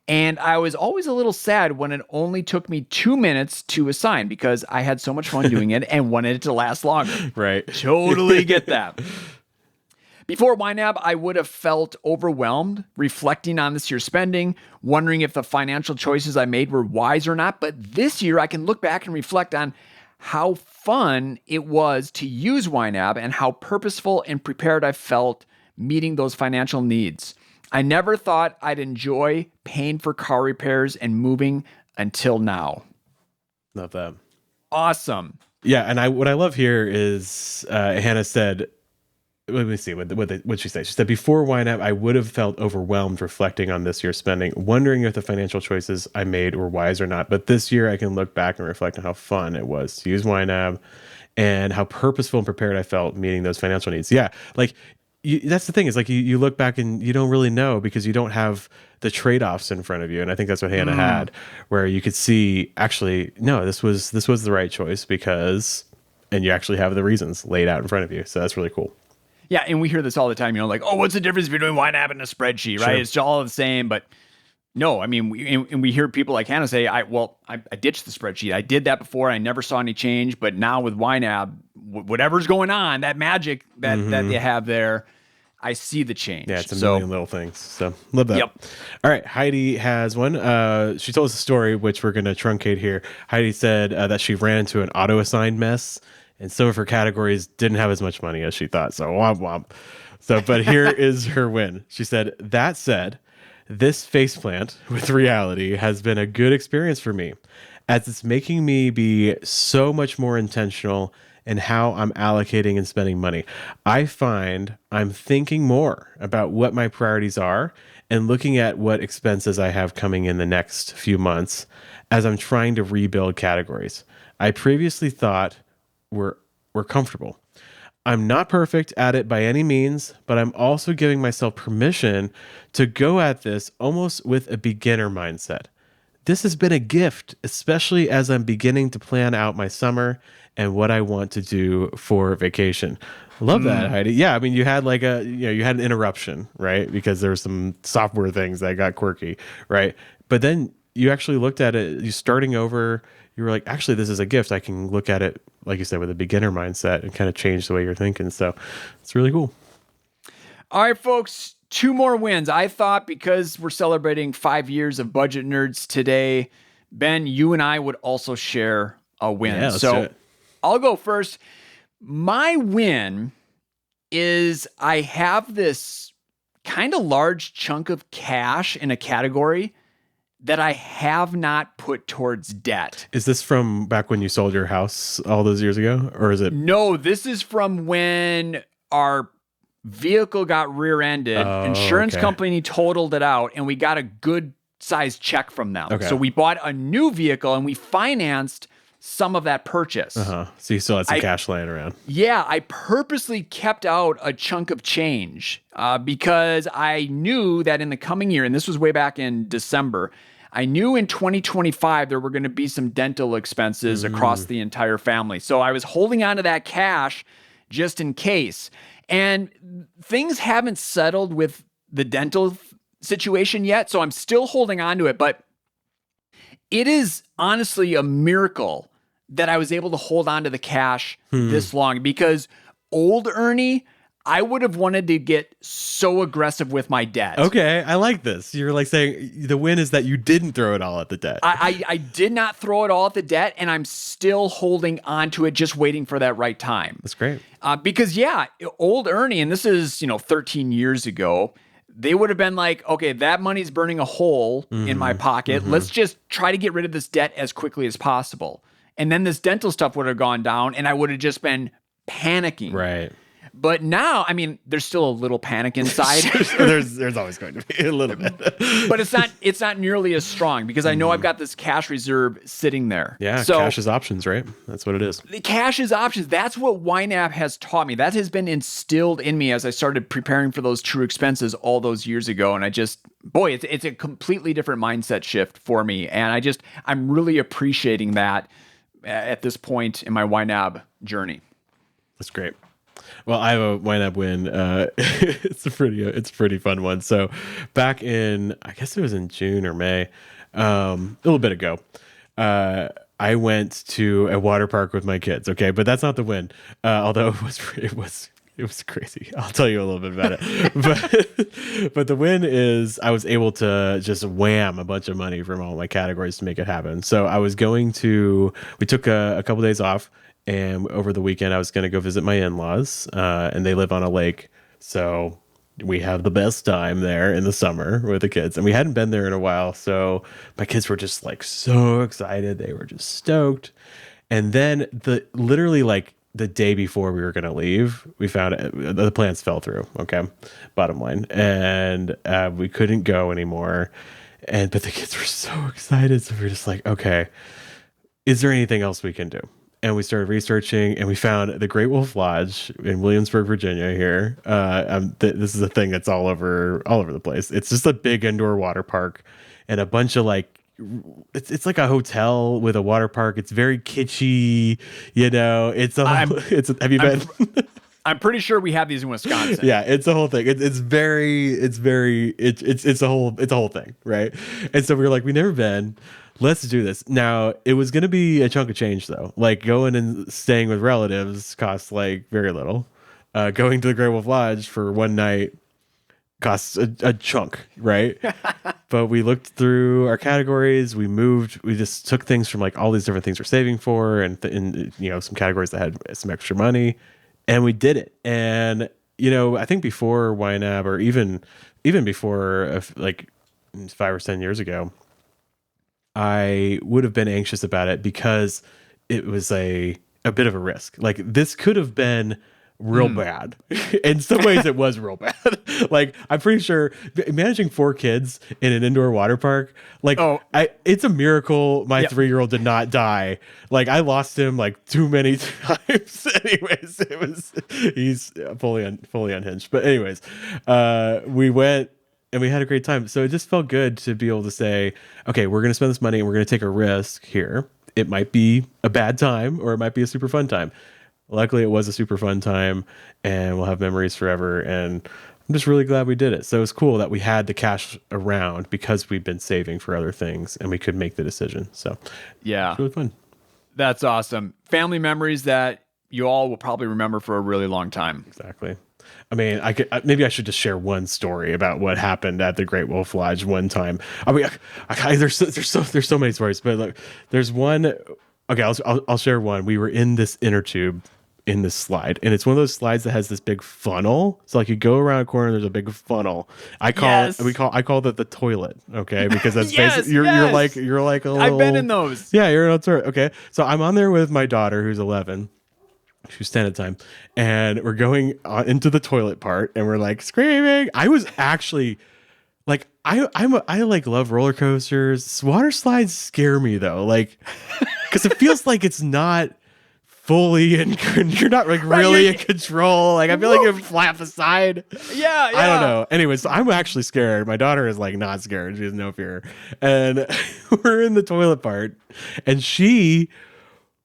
And I was always a little sad when it only took me 2 minutes to assign, because I had so much fun doing it and wanted it to last longer. Right. Totally get that. Before YNAB, I would have felt overwhelmed, reflecting on this year's spending, wondering if the financial choices I made were wise or not. But this year, I can look back and reflect on how fun it was to use YNAB and how purposeful and prepared I felt meeting those financial needs. I never thought I'd enjoy paying for car repairs and moving until now. Love that. Awesome. Yeah, and what I love here is Hannah said, let me see what she said. She said, before YNAB, I would have felt overwhelmed reflecting on this year's spending, wondering if the financial choices I made were wise or not. But this year, I can look back and reflect on how fun it was to use YNAB and how purposeful and prepared I felt meeting those financial needs. Yeah, like that's the thing, is like you look back and you don't really know because you don't have the trade-offs in front of you. And I think that's what Hannah had, where you could see, actually, no, this was the right choice because, and you actually have the reasons laid out in front of you. So that's really cool. Yeah, and we hear this all the time, like, oh, what's the difference between YNAB and a spreadsheet, right? Sure. It's all the same, but no, I mean, we hear people like Hannah say, I ditched the spreadsheet. I did that before. I never saw any change, but now with YNAB, whatever's going on, that magic that they have there, I see the change. Yeah, it's a million little things. So love that. Yep. All right, Heidi has one. She told us a story, which we're going to truncate here. Heidi said that she ran into an auto-assigned mess, and some of her categories didn't have as much money as she thought. So womp womp. So, but here is her win. She said, that said, This faceplant with reality has been a good experience for me, as it's making me be so much more intentional in how I'm allocating and spending money. I find I'm thinking more about what my priorities are and looking at what expenses I have coming in the next few months as I'm trying to rebuild categories I previously thought were comfortable. I'm not perfect at it by any means, but I'm also giving myself permission to go at this almost with a beginner mindset. This has been a gift, especially as I'm beginning to plan out my summer and what I want to do for vacation. Love that, Heidi. Yeah, I mean, you had you had an interruption, right? Because there were some software things that got quirky, right? But then you actually looked at it, you starting over, you were like, actually, this is a gift. I can look at it, like you said, with a beginner mindset and kind of change the way you're thinking. So it's really cool. All right, folks, 2 more wins. I thought because we're celebrating 5 years of Budget Nerds today, Ben, you and I would also share a win. Yeah, let's do so it. I'll go first. My win is I have this kind of large chunk of cash in a category that I have not put towards debt. Is this from back when you sold your house all those years ago? Or is it? No, this is from when our vehicle got rear-ended. Oh, Insurance okay. company totaled it out, and we got a good sized check from them. Okay. So we bought a new vehicle and we financed some of that purchase. Uh-huh. So you still had some cash laying around. Yeah, I purposely kept out a chunk of change because I knew that in the coming year, and this was way back in December, I knew in 2025 there were going to be some dental expenses across the entire family. So I was holding on to that cash just in case. And things haven't settled with the dental situation yet, so I'm still holding on to it. But it is honestly a miracle that I was able to hold on to the cash this long, because old Ernie, I would have wanted to get so aggressive with my debt. Okay, I like this. You're like saying the win is that you didn't throw it all at the debt. I did not throw it all at the debt, and I'm still holding on to it, just waiting for that right time. That's great. Because yeah, old Ernie, and this is 13 years ago, they would have been like, okay, that money's burning a hole in my pocket. Let's just try to get rid of this debt as quickly as possible. And then this dental stuff would have gone down, and I would have just been panicking. Right. But now, I mean, there's still a little panic inside. there's always going to be a little bit. But it's not nearly as strong, because I know I've got this cash reserve sitting there. Yeah, so cash is options, right? That's what it is. the cash is options. That's what YNAB has taught me. That has been instilled in me as I started preparing for those true expenses all those years ago. And I just, boy, it's a completely different mindset shift for me. And I'm really appreciating that at this point in my YNAB journey. That's great. Well, I have a YNAB win. It's a pretty fun one. So back in, I guess it was in June or May, a little bit ago, I went to a water park with my kids. Okay, but that's not the win. Although it was crazy. I'll tell you a little bit about it. But the win is I was able to just wham a bunch of money from all my categories to make it happen. So we took a couple days off. And over the weekend, I was going to go visit my in-laws, and they live on a lake. So we have the best time there in the summer with the kids. And we hadn't been there in a while. So my kids were just like so excited. They were just stoked. And then literally the day before we were going to leave, we found the plans fell through. Okay. Bottom line. And we couldn't go anymore. But the kids were so excited. So we were just like, okay, is there anything else we can do? And we started researching, and we found the Great Wolf Lodge in Williamsburg, Virginia. Here, this is a thing that's all over the place. It's just a big indoor water park, and a bunch of it's like a hotel with a water park. It's very kitschy, have you been? I'm pretty sure we have these in Wisconsin. Yeah, it's a whole thing. It's a whole thing, right? And so we were like, we've never been. Let's do this. Now, it was going to be a chunk of change, though. Like, going and staying with relatives costs, very little. Going to the Great Wolf Lodge for one night costs a chunk, right? But we looked through our categories. We just took things from, all these different things we're saving for and some categories that had some extra money. And we did it. And, I think before YNAB, or even before, 5 or 10 years ago, I would have been anxious about it because it was a bit of a risk. Like this could have been real bad. In some ways it was real bad. Like I'm pretty sure managing 4 kids in an indoor water park, like it's a miracle my 3-year-old did not die. Like I lost him like too many times. Anyways, he's fully unhinged. But anyways, we went and we had a great time. So it just felt good to be able to say, okay, we're going to spend this money and we're going to take a risk here. It might be a bad time or it might be a super fun time. Luckily, it was a super fun time and we'll have memories forever. And I'm just really glad we did it. So it's cool that we had the cash around because we've been saving for other things and we could make the decision. So yeah, it's really fun. That's awesome. Family memories that you all will probably remember for a really long time. Exactly. I mean, maybe I should just share one story about what happened at the Great Wolf Lodge one time. I mean, there's so many stories, but look, there's one. Okay, I'll share one. We were in this inner tube in this slide, and it's one of those slides that has this big funnel. So like you go around a corner, there's a big funnel. I call it the toilet. Okay, because that's basically you're like a little. I've been in those. Yeah, you're in a toilet. Okay, so I'm on there with my daughter who's 11. She was 10 at the time, and we're going into the toilet part, and we're like screaming. I was actually like, I like love roller coasters. Water slides scare me though, like, because it feels like it's not fully in. You're not like really in control. Like I feel like you flap aside. Yeah, I don't know. Anyways, so I'm actually scared. My daughter is like not scared. She has no fear, and we're in the toilet part, and she.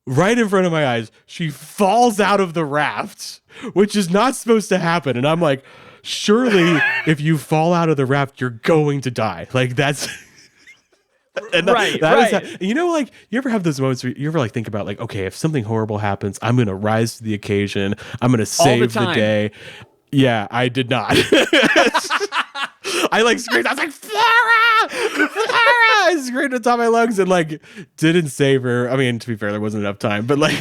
Right in front of my eyes, she falls out of the raft, which is not supposed to happen. And I'm like, surely if you fall out of the raft, you're going to die. Like that's and right. Is, you know, like you ever have those moments where you ever like think about like, okay, if something horrible happens, I'm going to rise to the occasion. I'm going to save the day. Yeah, I did not. I like screamed. I was like, Flora! I screamed at the top of my lungs and like didn't save her. I mean, to be fair, there wasn't enough time, but like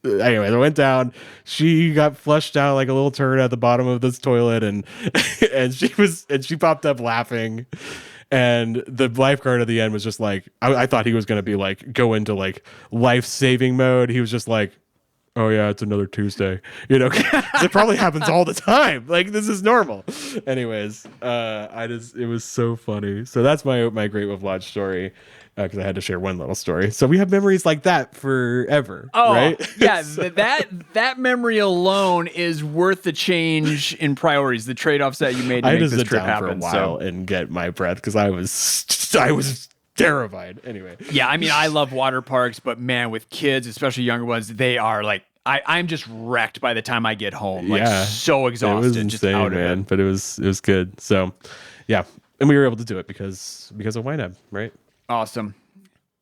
anyways, I went down. She got flushed out like a little turd at the bottom of this toilet, and she popped up laughing. And the lifeguard at the end was just like, I thought he was gonna be like go into like life-saving mode. He was just like, oh yeah, it's another Tuesday. You know, it probably happens all the time. Like this is normal. Anyways, it was so funny. So that's my Great Wolf Lodge story because I had to share one little story. So we have memories like that forever. Oh, right? Yeah, that memory alone is worth the change in priorities, the trade-offs that you made to make this trip happen. For a while and get my breath because I was terrified. Anyway. Yeah, I mean, I love water parks, but man, with kids, especially younger ones, they are like, I'm just wrecked by the time I get home. Like so exhausted. It was insane, just out man. of it. But it was good. So yeah. And we were able to do it because of YNAB, right? Awesome.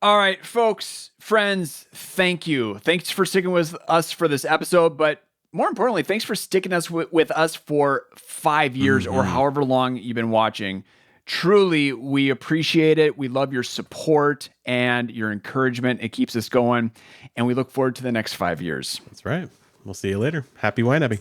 All right, folks, friends, thank you. Thanks for sticking with us for this episode, but more importantly, thanks for sticking with us for 5 years or however long you've been watching. Truly, we appreciate it. We love your support and your encouragement. It keeps us going, and we look forward to the next 5 years. That's right. We'll see you later. Happy YNABing.